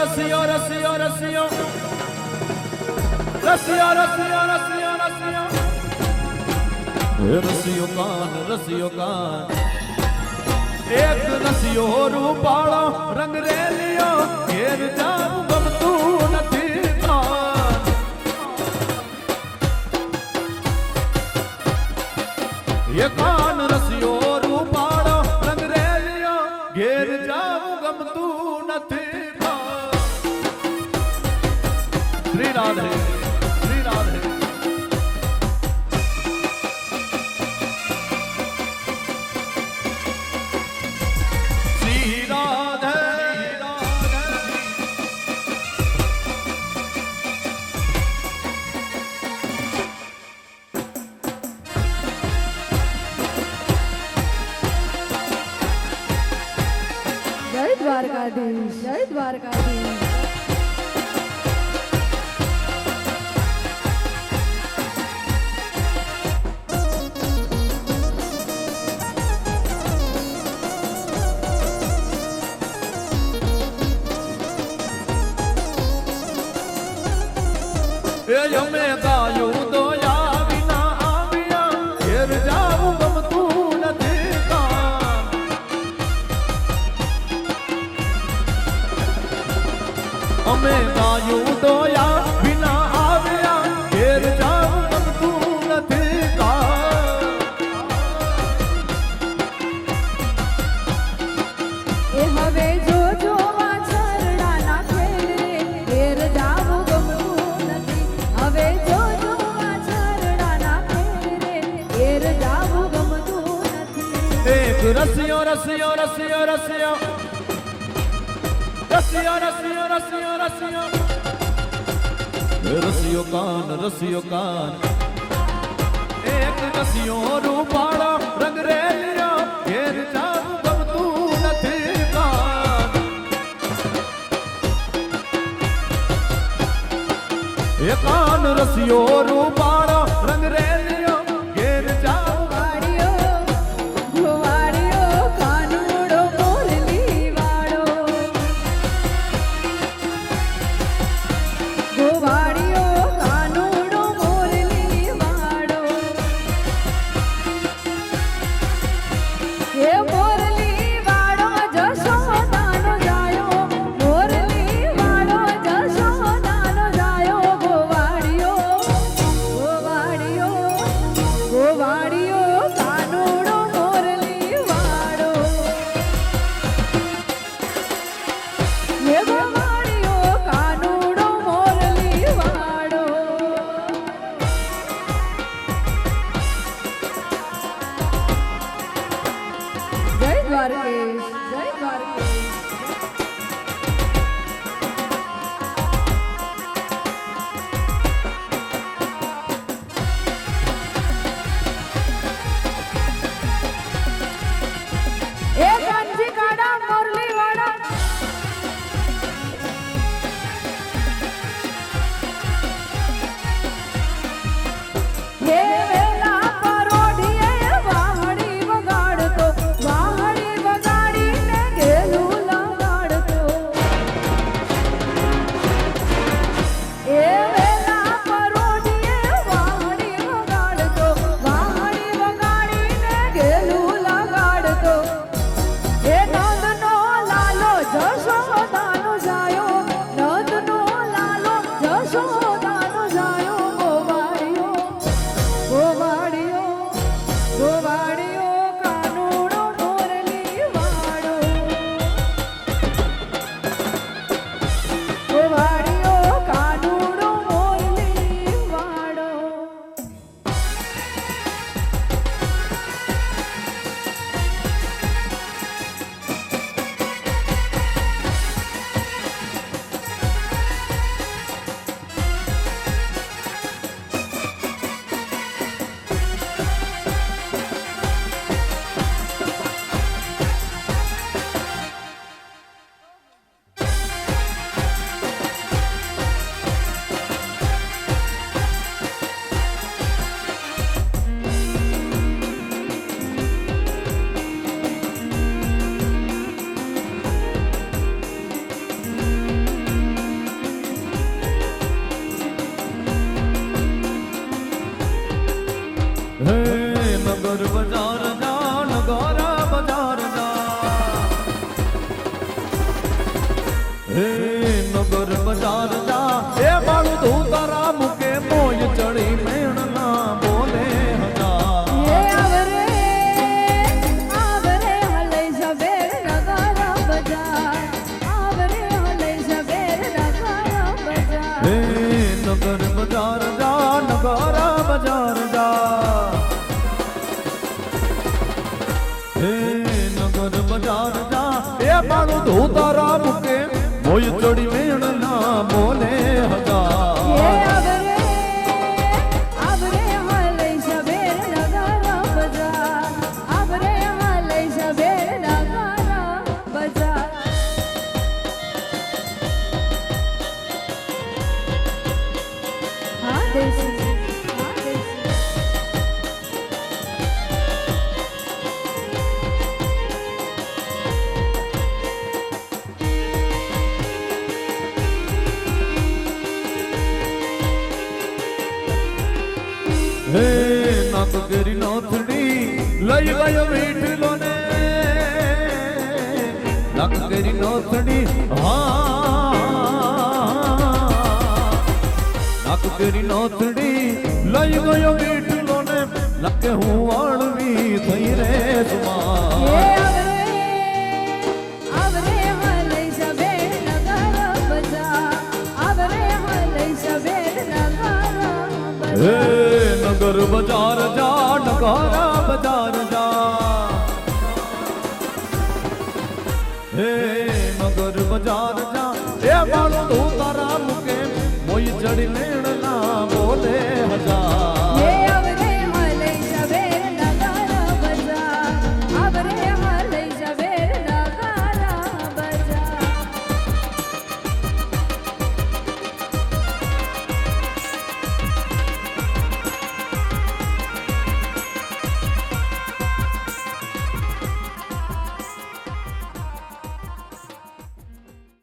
રસિયો રસિયો રસિયો રસિયો રસિયો રસિયો રસિયો રસિયો કાન એક રસિયો રૂપાળો રંગ રેલિયો ઘેર જાવું ગમતું નથી કાન એ કાન રસિયો રૂપાળો રંગ રેલિયો ઘેર જાવું ગમતું નથી કાન શ્રી રાધે શ્રી રાધે જય દ્વારકાધીશ જય દ્વારકાધીશ અમે ગાયું દોયા વિના આવ્યા ઘેર જાવું ગમતું નથી કાન અમે ગાયું દોયા વિના આવ્યા ઘેર જાવું ગમતું નથી કાન એ હવે જો જોવા છરડાના ખેલે ઘેર જાવું ગમતું નથી હવે જો જોવા છરડાના ખેલે ઘેર જાવું ગમતું નથી એક રસિયો રસિયો રસિયો રસિયો રસિયો રસિયો રસિયો રસિયો રસિયો કાન એક રસિયો રૂપાળો રંગ રેલિયો ઘેર જાવું ગમતું નથી કાન એ કાન રસિયો રૂપાળો રંગ રેલિયો ઘેર જાવું વાડિયો ગોવાડિયો કાનુડો મોરલી વાળો ગોવાડિયો કાનુડો મોરલી વાળો એ મોરલી વાળો જશોદાનો જાયો મોરલી વાળો જશોદાનો જાયો ગોવાડિયો ગોવાડિયો બજાર જા નગરા બજાર જા હે નગર બજાર જા એ મારું ધોતારા મૂકે મોય ચડી મેણ ના બોલે એ હજાર આવરે હાલે શબેર નગર બજાર આવરે હાલે શબેર નગર બજાર હા દેસી હા દેસી હે નાક કેરી નોથડી લઈ ગયો મીઠલો ને નાક કેરી નોથડી નાક કેરી નોથડી લઈ ગયો મીઠલો ને લકે હું વાળવી થઈ રે એ સુમા આવરે હાલે શબેર નગર બજાર આવરે હાલે શબેર નગર હે બજાર નગર બજાર જા નગરા બજાર જા હે નગર બજાર જા